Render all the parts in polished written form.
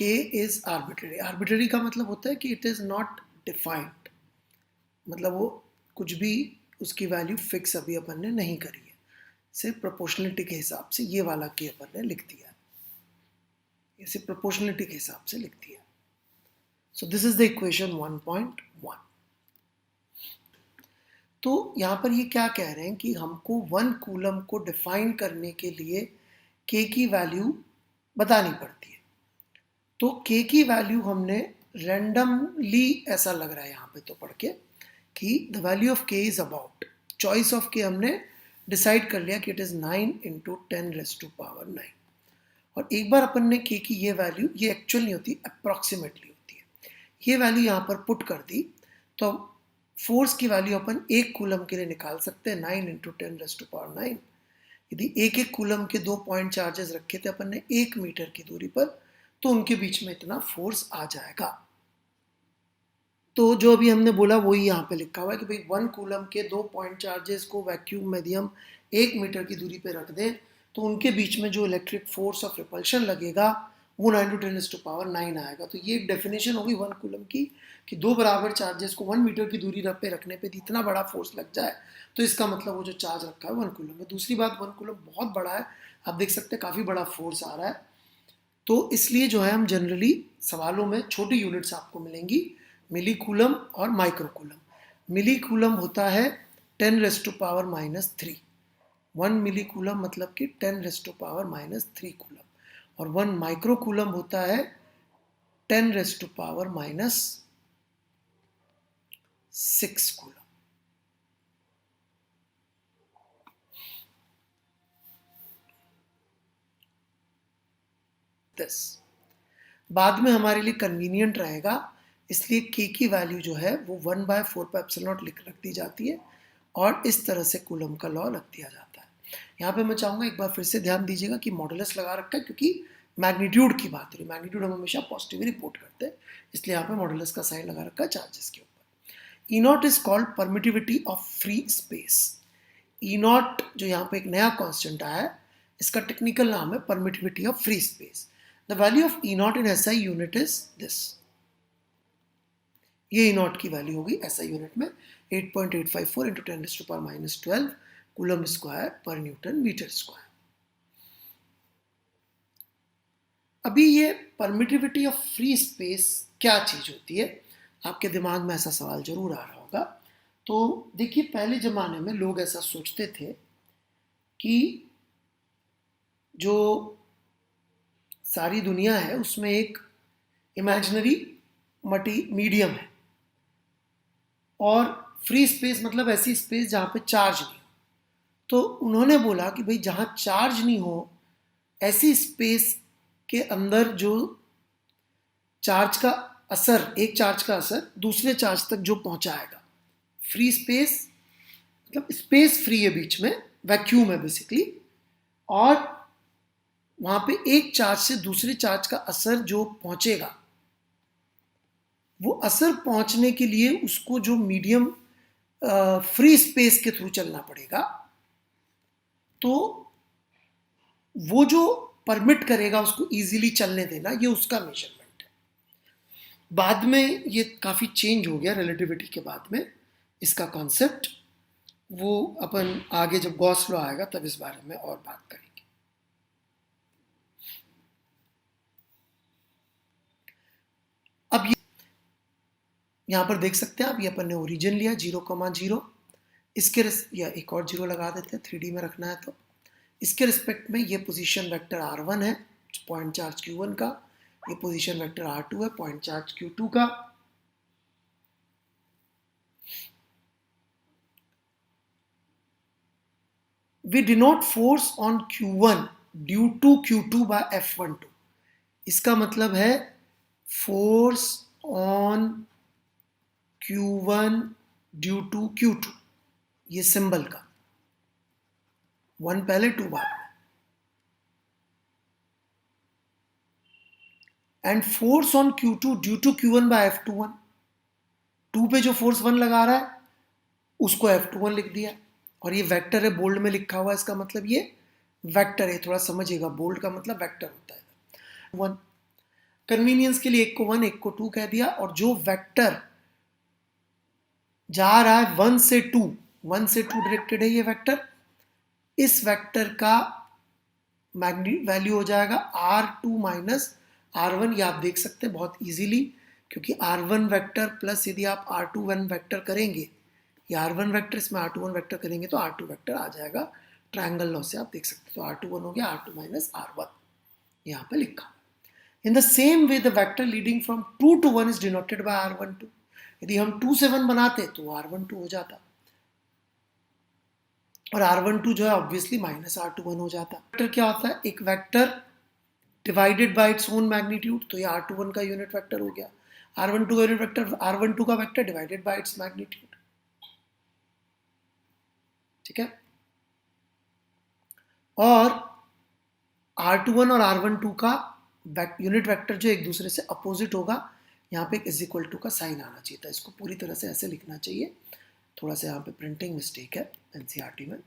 के is arbitrary. Arbitrary का मतलब होता है कि इट इज़ नॉट डिफाइंड, मतलब वो कुछ भी उसकी वैल्यू फिक्स अभी अपन ने नहीं करी है, सिर्फ प्रोपोर्शनलिटी के हिसाब से ये वाला के अपन ने लिख दिया है, ये सिर्फ प्रोपोर्शनलिटी के हिसाब से लिख दिया। So this is the equation 1.1। तो यहाँ पर ये क्या कह रहे हैं कि हमको 1 कूलम को डिफाइन करने के लिए के की वैल्यू बतानी पड़ती है। तो के की वैल्यू हमने रैंडमली, ऐसा लग रहा है यहाँ पे तो पढ़ के, कि द वैल्यू ऑफ के इज अबाउट, चॉइस ऑफ के हमने डिसाइड कर लिया कि इट इज़ 9 × 10⁻⁹। और एक बार अपन ने के की ये वैल्यू, ये एक्चुअल नहीं होती, अप्रॉक्सीमेटली होती है, ये वैल्यू यहाँ पर पुट कर दी तो फोर्स की वैल्यू अपन 1 कूलम के लिए निकाल सकते हैं 9 × 10⁹। यदि एक कूलम के 2 पॉइंट चार्जेस रखे थे अपन ने 1 मीटर की दूरी पर, तो उनके बीच में इतना फोर्स आ जाएगा। तो जो अभी हमने बोला वही यहाँ पे लिखा हुआ है कि भाई 1 कूलम के 2 पॉइंट चार्जेस को वैक्यूम में यदि हम 1 मीटर की दूरी पे रख दें तो उनके बीच में जो इलेक्ट्रिक फोर्स ऑफ रिपल्शन लगेगा वो 9 × 10⁻⁹ आएगा। तो ये एक डेफिनेशन होगी 1 कूलम की कि 2 बराबर चार्जेस को 1 मीटर की दूरी पे रखने पे इतना बड़ा फोर्स लग जाए, तो इसका मतलब वो जो चार्ज रखा है 1 कूलम में। दूसरी बात, 1 कूलम बहुत बड़ा है, आप देख सकते हैं काफ़ी बड़ा फोर्स आ रहा है, तो इसलिए जो है हम जनरली सवालों में छोटी यूनिट्स आपको मिलेंगी, मिली कूलम और माइक्रो कूलम। मिली कूलम होता है 10⁻³ 1 मिली कूलम मतलब कि 10⁻³ कूलम, और 1 माइक्रो कूलम होता है 10⁻⁶ कूलम। बाद में हमारे लिए कन्वीनियंट रहेगा, इसलिए के की वैल्यू जो है वो 1/4πε0 रख दी जाती है और इस तरह से कूलम का लॉ रख दिया जाता है। यहाँ पे मैं चाहूँगा एक बार फिर से ध्यान दीजिएगा कि मॉडुलस लगा रखा है, क्योंकि मैग्नीट्यूड की बात है, मैग्नीट्यूड हम हमेशा पॉजिटिव रिपोर्ट करते हैं, इसलिए यहाँ पे मॉडुलस का साइन लगा रखा है चार्जेस के ऊपर। E0 is called permittivity of free space. E0 जो यहाँ पे एक नया कॉन्स्टेंट आया है, इसका टेक्निकल नाम है permittivity of free space. The value of E0 in SI unit is this, ये E0 की वैल्यू होगी SI यूनिट में 8.854 × 10⁻⁻12 कूलम स्क्वायर पर न्यूटन मीटर स्क्वायर। अभी ये परमिटिविटी ऑफ फ्री स्पेस क्या चीज होती है, आपके दिमाग में ऐसा सवाल जरूर आ रहा होगा। तो देखिए, पहले जमाने में लोग ऐसा सोचते थे कि जो सारी दुनिया है उसमें एक इमेजिनरी मीडियम है, और फ्री स्पेस मतलब ऐसी स्पेस जहाँ पे चार्ज नहीं हो। तो उन्होंने बोला कि भाई जहाँ चार्ज नहीं हो ऐसी स्पेस के अंदर जो चार्ज का असर, एक चार्ज का असर दूसरे चार्ज तक जो पहुँचाएगा, फ्री स्पेस मतलब स्पेस फ्री है, बीच में वैक्यूम है बेसिकली, और वहाँ पे एक चार्ज से दूसरे चार्ज का असर जो पहुँचेगा, वो असर पहुँचने के लिए उसको जो मीडियम फ्री स्पेस के थ्रू चलना पड़ेगा, तो वो जो परमिट करेगा उसको इजीली चलने देना, ये उसका मेजरमेंट है। बाद में ये काफ़ी चेंज हो गया रिलेटिविटी के बाद में इसका कॉन्सेप्ट, वो अपन आगे जब गॉस लॉ आएगा तब इस बारे में और बात करेंगे। अब ये यहाँ पर देख सकते हैं आप, ये अपन ने ओरिजिन लिया 0,0, इसके या एक और 0 लगा देते हैं, 3D में रखना है तो इसके रिस्पेक्ट में ये पोजीशन वेक्टर R1 है पॉइंट चार्ज Q1 का, ये पोजीशन वेक्टर R2 है पॉइंट चार्ज Q2 का। We denote force on Q1 due to Q2 by F12। इसका मतलब है force on Q1 due to Q2, ये सिंबल का 1 पहले 2 बाद में, and force on Q2 due to Q1 by F21। 2 पे जो फोर्स 1 लगा रहा है उसको F21 लिख दिया, और ये वेक्टर है, बोल्ड में लिखा हुआ है, इसका मतलब ये वेक्टर है, थोड़ा समझिएगा, बोल्ड का मतलब वेक्टर होता है 1। कन्वीनियंस के लिए एक को 1 एक को 2 कह दिया, और जो वेक्टर जा रहा है 1 से 2 डायरेक्टेड है ये वेक्टर, इस वेक्टर का वैल्यू हो जाएगा R2 माइनस R1। ये आप देख सकते हैं बहुत इजीली, क्योंकि R1 वेक्टर प्लस यदि आप R2 वेक्टर करेंगे, ये R1 वेक्टर इसमें R2 वेक्टर करेंगे तो R2 वेक्टर आ जाएगा, ट्रायंगल लॉ से आप देख सकते हैं। तो R2 हो गया R2 माइनस R1 यहाँ पे लिखा। In the same way the vector leading from 2 to 1 is denoted by R12। यदि हम 2 से 1 बनाते तो R12 हो जाता, और R12 जो है ऑब्वियसली माइनस R21 हो जाता। वेक्टर क्या होता है? एक vector divided by its own magnitude, तो ये R21 का यूनिट वेक्टर हो गया। R12 का यूनिट वेक्टर R12 का vector divided by its magnitude, ठीक है। और R21 और R12 का यूनिट वेक्टर जो एक दूसरे से अपोजिट होगा, यहाँ पे इज इक्वल टू का साइन आना चाहिए था, इसको पूरी तरह से ऐसे लिखना चाहिए, थोड़ा सा यहाँ पे प्रिंटिंग मिस्टेक है एनसीईआरटी में।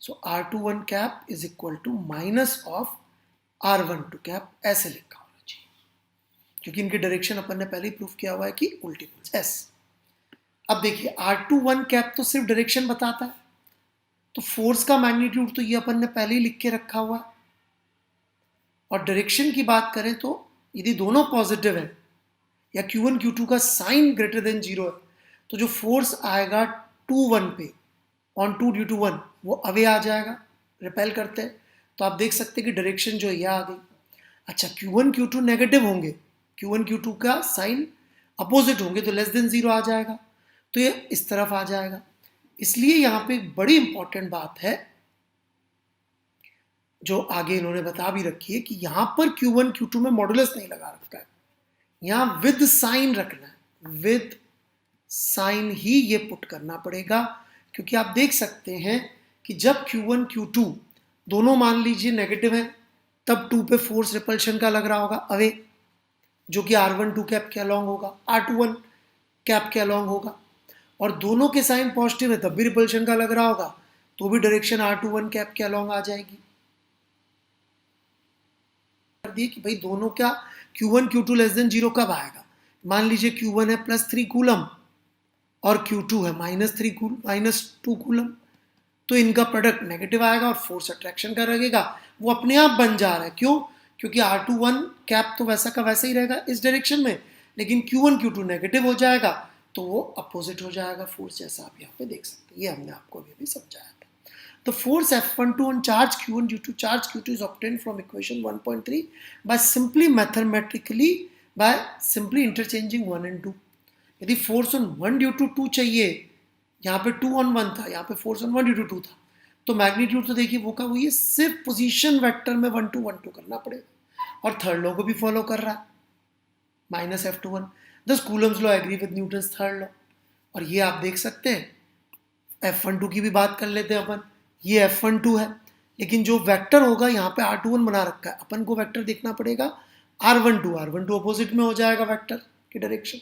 So R21 cap is equal to minus of R12 cap, ऐसे लिखा होना चाहिए, क्योंकि इनकी डायरेक्शन अपन ने पहले ही प्रूफ किया हुआ है कि उल्टी एस। अब देखिए R21 कैप तो सिर्फ डायरेक्शन बताता है, तो फोर्स का मैग्नीट्यूड तो ये अपन ने पहले ही लिख के रखा हुआ है। और डायरेक्शन की बात करें तो यदि दोनों पॉजिटिव है या Q1 Q2 का साइन ग्रेटर देन 0 है, तो जो फोर्स आएगा 2 1 पे ऑन 2 ड्यू टू 1 वो अवे आ जाएगा, रिपेल करते हैं। तो आप देख सकते हैं कि डायरेक्शन जो है यह आ गई। अच्छा, Q1 Q2 नेगेटिव होंगे, Q1 Q2 का साइन अपोजिट होंगे, तो लेस देन 0 आ जाएगा, तो ये इस तरफ आ जाएगा। इसलिए यहाँ पे एक बड़ी इंपॉर्टेंट बात है जो आगे इन्होंने बता भी रखी है कि यहां पर Q1 Q2 में मॉडुलस नहीं लगा रखा है, यहां विद साइन रखना है, विद साइन ही ये पुट करना पड़ेगा, क्योंकि आप देख सकते हैं कि जब Q1 Q2 दोनों मान लीजिए नेगेटिव है, तब 2 पे फोर्स रिपल्शन का लग रहा होगा अवे, जो कि R12 कैप के अलॉन्ग होगा, R21 कैप के अलॉन्ग होगा, और दोनों के साइन पॉजिटिव है तब भी रिपल्शन का लग रहा होगा, तो भी डायरेक्शन R21 कैप के अलॉन्ग आ जाएगी। कि भाई दोनों का Q1 Q2 लेस देन 0 कब आएगा? मान लीजिए Q1 है +3 कूलम और Q2 है -2 कूलम, तो इनका प्रोडक्ट नेगेटिव आएगा और फोर्स अट्रैक्शन का लगेगा, वो अपने आप बन जा रहा है। क्यों? क्योंकि R21 कैप तो वैसा का वैसा ही रहेगा इस डायरेक्शन में, लेकिन Q1 Q2 नेगेटिव हो जाएगा तो वो अपोजिट हो जाएगा फोर्स, जैसा आप यहाँ पे देख सकते हैं। ये हमने आपको अभी समझाया था। The force F12 on charge Q1 due to charge Q2 is obtained from equation 1.3 by simply interchanging 1 and 2. यदि force on 1 due to 2 चाहिए, यहाँ पे 2 on 1 था, यहाँ पे force on 1 due to 2 था, तो मैग्नीट्यूड तो देखिए वो का वो ये सिर्फ पोजीशन वेक्टर में 1 2 1 2 करना पड़ेगा, और थर्ड लॉ को भी फॉलो कर रहा है, minus F21। Thus Coulomb's law agree with Newton's third law. और ये आप देख सकते हैं F12 की भी बात कर लेते हैं अपन, ये F12 है, लेकिन जो वेक्टर होगा यहाँ पे R21 बना रखा है, अपन को वेक्टर देखना पड़ेगा R12 अपोजिट में हो जाएगा वेक्टर की डायरेक्शन,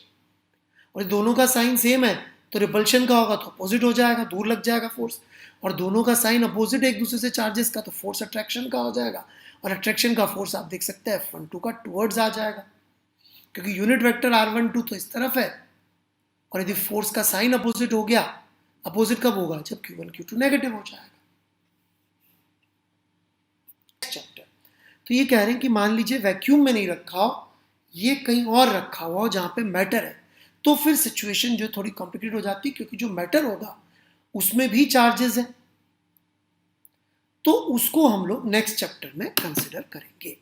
और दोनों का साइन सेम है तो रिपल्शन का होगा तो अपोजिट हो जाएगा, दूर लग जाएगा फोर्स, और दोनों का साइन अपोजिट एक दूसरे से चार्जेस का, तो फोर्स अट्रैक्शन का हो जाएगा, और अट्रैक्शन का फोर्स आप देख सकते हैं F12 का टुवर्ड्स आ जाएगा, क्योंकि यूनिट वेक्टर R12 तो इस तरफ है, और यदि फोर्स का साइन अपोजिट हो गया, अपोजिट कब होगा? जब Q1 Q2 नेगेटिव हो जाएगा। चैप्टर तो ये कह रहे हैं कि मान लीजिए वैक्यूम में नहीं रखा हो, ये कहीं और रखा हुआ हो जहां पे मैटर है, तो फिर सिचुएशन जो थोड़ी कॉम्प्लिकेटेड हो जाती है, क्योंकि जो मैटर होगा उसमें भी चार्जेस है, तो उसको हम लोग नेक्स्ट चैप्टर में कंसिडर करेंगे।